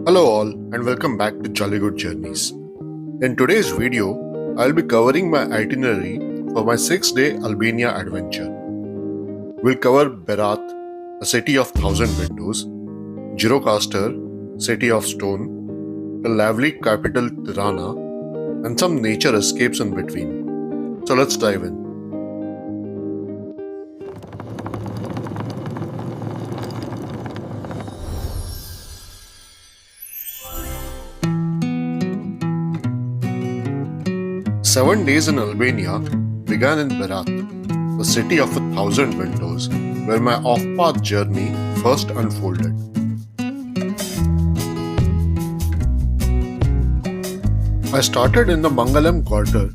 Hello all and welcome back to Jolly Good Journeys. In today's video, I'll be covering my itinerary for my 6-day Albania adventure. We'll cover Berat, a city of 1,000 windows, Gjirokastër, city of stone, the lively capital Tirana, and some nature escapes in between. So let's dive in. Seven days in Albania began in Berat, the city of 1,000 windows, where my off-path journey first unfolded. I started in the Mangalam quarter,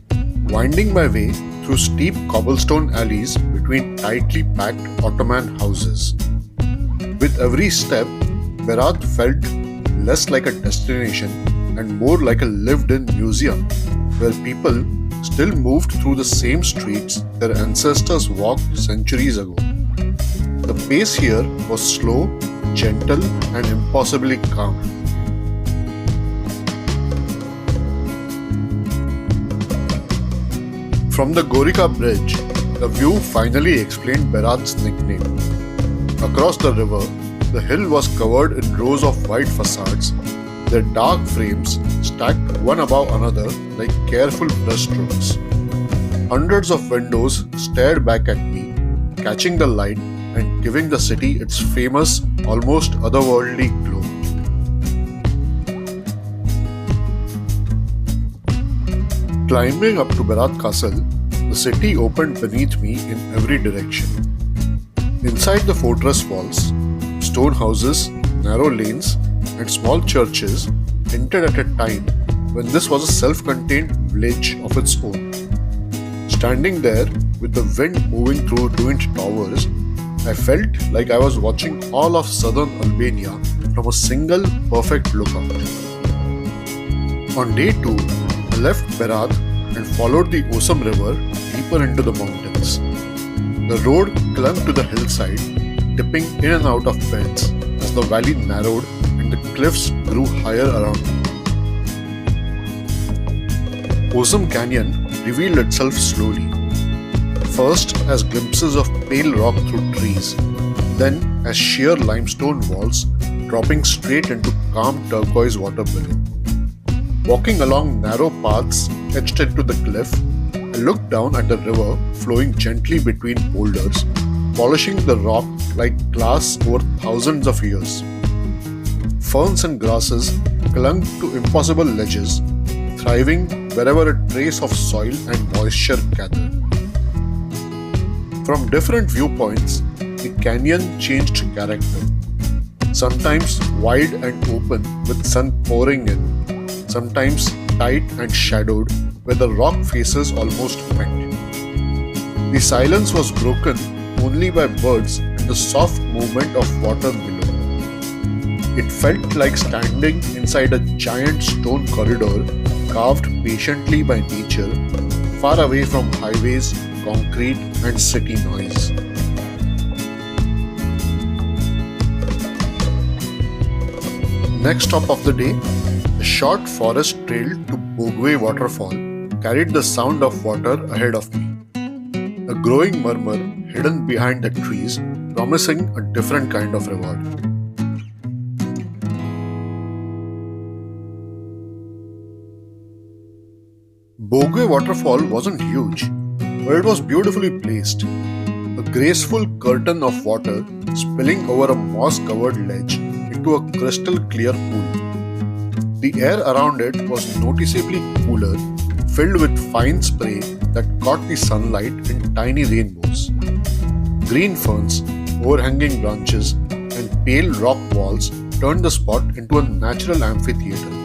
winding my way through steep cobblestone alleys between tightly packed Ottoman houses. With every step, Berat felt less like a destination and more like a lived-in museum, where people still moved through the same streets their ancestors walked centuries ago. The pace here was slow, gentle, and impossibly calm. From the Gorika Bridge, the view finally explained Berat's nickname. Across the river, the hill was covered in rows of white facades, their dark frames stacked one above another like careful brushstrokes. Hundreds of windows stared back at me, catching the light and giving the city its famous, almost otherworldly glow. Climbing up to Berat Castle, the city opened beneath me in every direction. Inside the fortress walls, stone houses, narrow lanes, and small churches hinted at a time when this was a self-contained village of its own. Standing there, with the wind moving through ruined towers, I felt like I was watching all of southern Albania from a single perfect lookout. On day 2, I left Berat and followed the Osam River deeper into the mountains. The road clung to the hillside, dipping in and out of bends as the valley narrowed and the cliffs grew higher around me. Osam Canyon revealed itself slowly, first as glimpses of pale rock through trees, then as sheer limestone walls dropping straight into calm turquoise water below. Walking along narrow paths etched into the cliff, I looked down at the river flowing gently between boulders, polishing the rock like glass over thousands of years. Ferns and grasses clung to impossible ledges, thriving wherever a trace of soil and moisture gathered. From different viewpoints, the canyon changed character. Sometimes wide and open with sun pouring in, sometimes tight and shadowed where the rock faces almost met. The silence was broken only by birds and the soft movement of water below. It felt like standing inside a giant stone corridor carved patiently by nature, far away from highways, concrete, and city noise. Next stop of the day, a short forest trail to Bogwe waterfall carried the sound of water ahead of me. A growing murmur hidden behind the trees, promising a different kind of reward. Bogwe waterfall wasn't huge, but it was beautifully placed. A graceful curtain of water spilling over a moss-covered ledge into a crystal clear pool. The air around it was noticeably cooler, filled with fine spray that caught the sunlight in tiny rainbows. Green ferns, overhanging branches, and pale rock walls turned the spot into a natural amphitheater.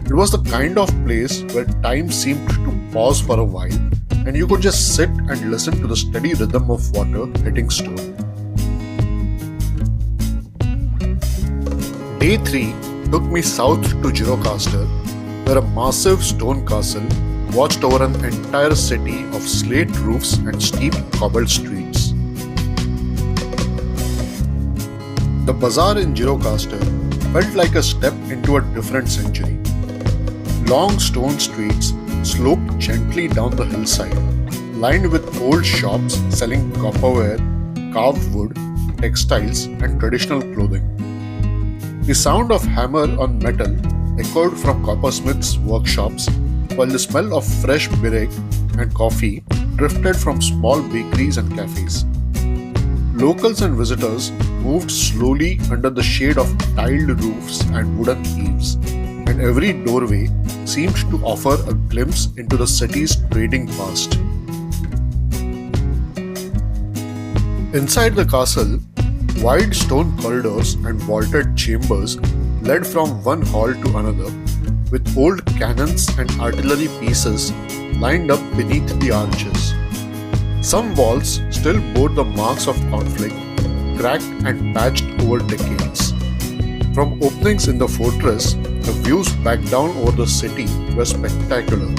It was the kind of place where time seemed to pause for a while, and you could just sit and listen to the steady rhythm of water hitting stone. Day 3 took me south to Gjirokastër, where a massive stone castle watched over an entire city of slate roofs and steep cobbled streets. The bazaar in Gjirokastër felt like a step into a different century. Long stone streets sloped gently down the hillside, lined with old shops selling copperware, carved wood, textiles, and traditional clothing. The sound of hammer on metal echoed from coppersmiths' workshops, while the smell of fresh birek and coffee drifted from small bakeries and cafes. Locals and visitors moved slowly under the shade of tiled roofs and wooden eaves, and every doorway seemed to offer a glimpse into the city's trading past. Inside the castle, wide stone corridors and vaulted chambers led from one hall to another, with old cannons and artillery pieces lined up beneath the arches. Some walls still bore the marks of conflict, cracked and patched over decades. From openings in the fortress, the views back down over the city were spectacular.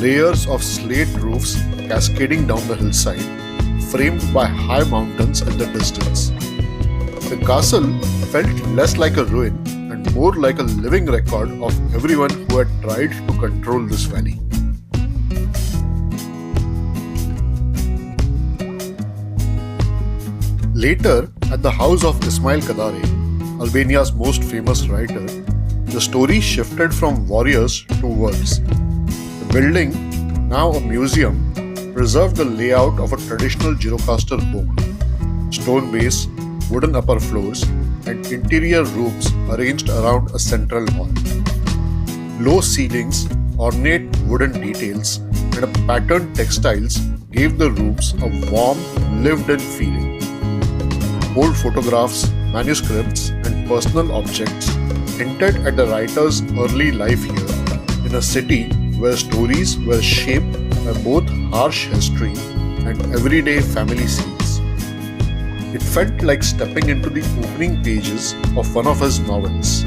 Layers of slate roofs cascading down the hillside, framed by high mountains in the distance. The castle felt less like a ruin and more like a living record of everyone who had tried to control this valley. Later, at the house of Ismail Kadare, Albania's most famous writer, the story shifted from warriors to words. The building, now a museum, preserved the layout of a traditional Girocaster home. Stone base, wooden upper floors, and interior rooms arranged around a central hall. Low ceilings, ornate wooden details, and a patterned textiles gave the rooms a warm, lived-in feeling. Old photographs, manuscripts, and personal objects hinted at the writer's early life here, in a city where stories were shaped by both harsh history and everyday family scenes. It felt like stepping into the opening pages of one of his novels.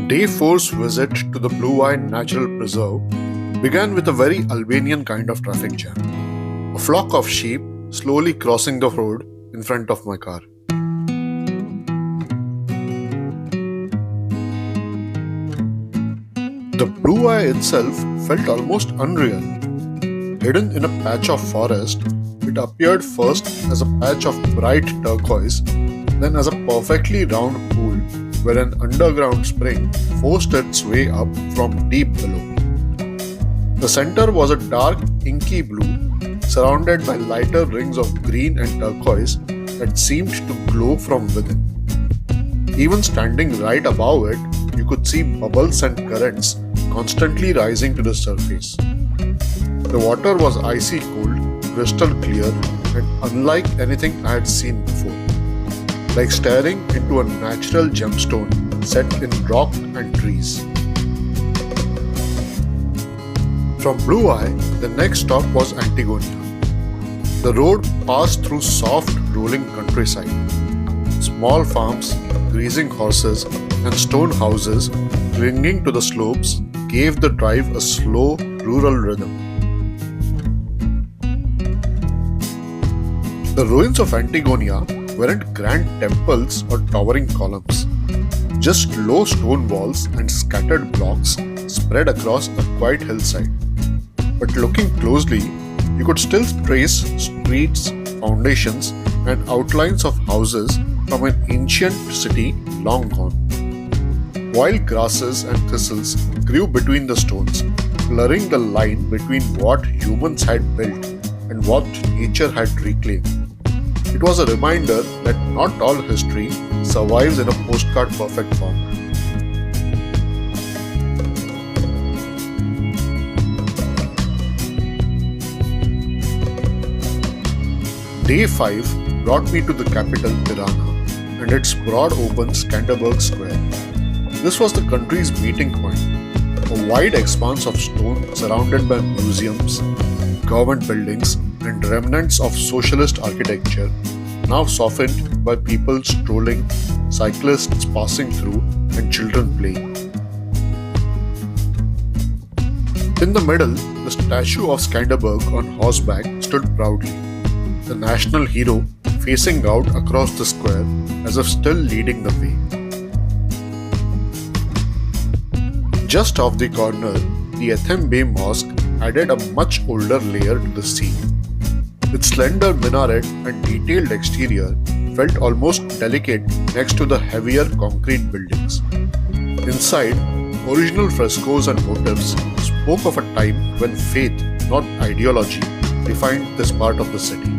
Day 4's visit to the Blue Eye Natural Preserve began with a very Albanian kind of traffic jam. A flock of sheep slowly crossing the road in front of my car. The Blue Eye itself felt almost unreal. Hidden in a patch of forest, it appeared first as a patch of bright turquoise, then as a perfectly round pool where an underground spring forced its way up from deep below. The center was a dark, inky blue, surrounded by lighter rings of green and turquoise that seemed to glow from within. Even standing right above it, you could see bubbles and currents constantly rising to the surface. The water was icy cold, crystal clear, and unlike anything I had seen before. Like staring into a natural gemstone set in rock and trees. From Blue Eye, the next stop was Antigonia. The road passed through soft, rolling countryside. Small farms, grazing horses, and stone houses clinging to the slopes gave the drive a slow, rural rhythm. The ruins of Antigonia weren't grand temples or towering columns, just low stone walls and scattered blocks spread across a quiet hillside. But looking closely, you could still trace streets, foundations, and outlines of houses from an ancient city long gone. Wild grasses and thistles grew between the stones, blurring the line between what humans had built and what nature had reclaimed. It was a reminder that not all history survives in a postcard perfect form. Day 5 brought me to the capital Tirana and its broad open Skanderberg Square. This was the country's meeting point, a wide expanse of stone surrounded by museums, government buildings, and remnants of socialist architecture, now softened by people strolling, cyclists passing through, and children playing. In the middle, the statue of Skanderberg on horseback stood proudly, the national hero facing out across the square as if still leading the way. Just off the corner, the Ethem Bey Mosque added a much older layer to the scene. Its slender minaret and detailed exterior felt almost delicate next to the heavier concrete buildings. Inside, original frescoes and motifs spoke of a time when faith, not ideology, defined this part of the city.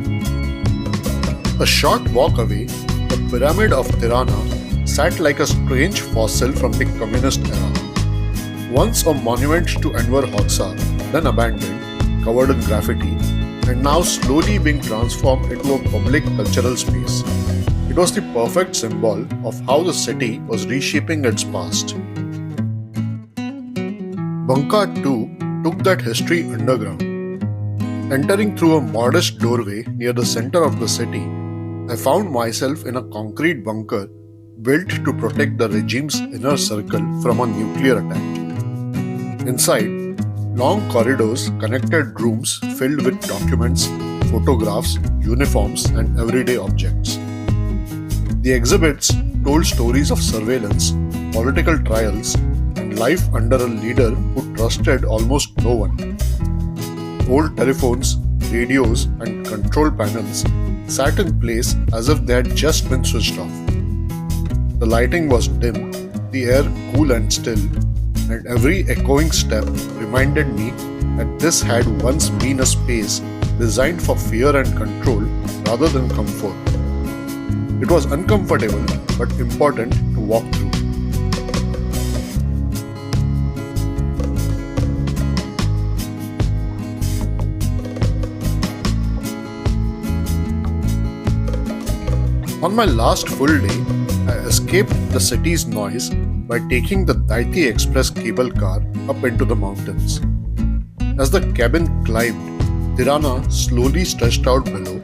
A short walk away, the Pyramid of Tirana sat like a strange fossil from the communist era. Once a monument to Enver Hoxha, then abandoned, covered in graffiti, and now slowly being transformed into a public cultural space. It was the perfect symbol of how the city was reshaping its past. Banka too took that history underground. Entering through a modest doorway near the center of the city, I found myself in a concrete bunker built to protect the regime's inner circle from a nuclear attack. Inside, long corridors connected rooms filled with documents, photographs, uniforms, and everyday objects. The exhibits told stories of surveillance, political trials, and life under a leader who trusted almost no one. Old telephones, radios, and control panels sat in place as if they had just been switched off. The lighting was dim, the air cool and still, and every echoing step reminded me that this had once been a space designed for fear and control rather than comfort. It was uncomfortable but important to walk through. On my last full day, I escaped the city's noise by taking the Daiti Express cable car up into the mountains. As the cabin climbed, Tirana slowly stretched out below,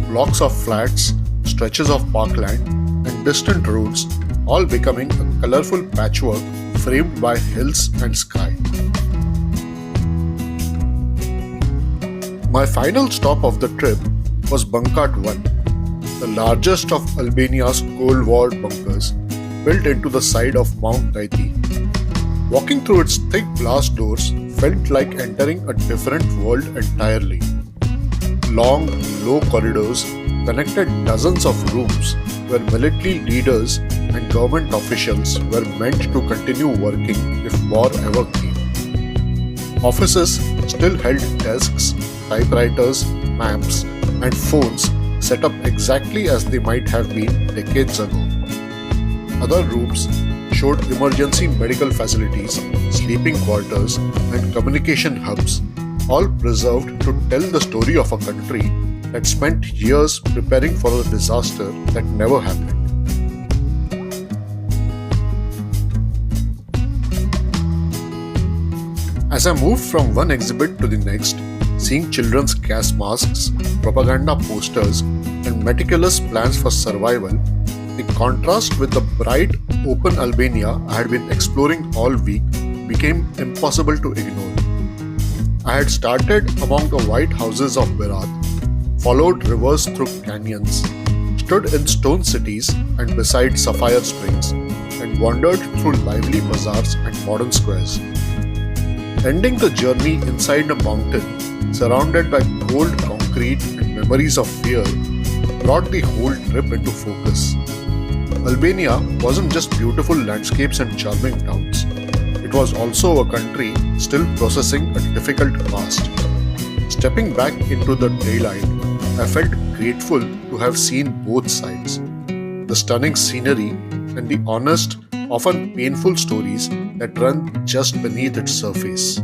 blocks of flats, stretches of parkland, and distant roads, all becoming a colorful patchwork framed by hills and sky. My final stop of the trip was Bankat 1, the largest of Albania's Cold War bunkers, built into the side of Mount Daiti. Walking through its thick glass doors felt like entering a different world entirely. Long, low corridors connected dozens of rooms where military leaders and government officials were meant to continue working if war ever came. Offices still held desks, typewriters, maps, and phones set up exactly as they might have been decades ago. Other rooms showed emergency medical facilities, sleeping quarters, and communication hubs, all preserved to tell the story of a country that spent years preparing for a disaster that never happened. As I moved from one exhibit to the next, seeing children's gas masks, propaganda posters, and meticulous plans for survival, the contrast with the bright, open Albania I had been exploring all week became impossible to ignore. I had started among the white houses of Berat, followed rivers through canyons, stood in stone cities and beside sapphire springs, and wandered through lively bazaars and modern squares. Ending the journey inside a mountain, surrounded by cold concrete and memories of fear, brought the whole trip into focus. Albania wasn't just beautiful landscapes and charming towns. It was also a country still processing a difficult past. Stepping back into the daylight, I felt grateful to have seen both sides. The stunning scenery and the honest, often painful stories that run just beneath its surface.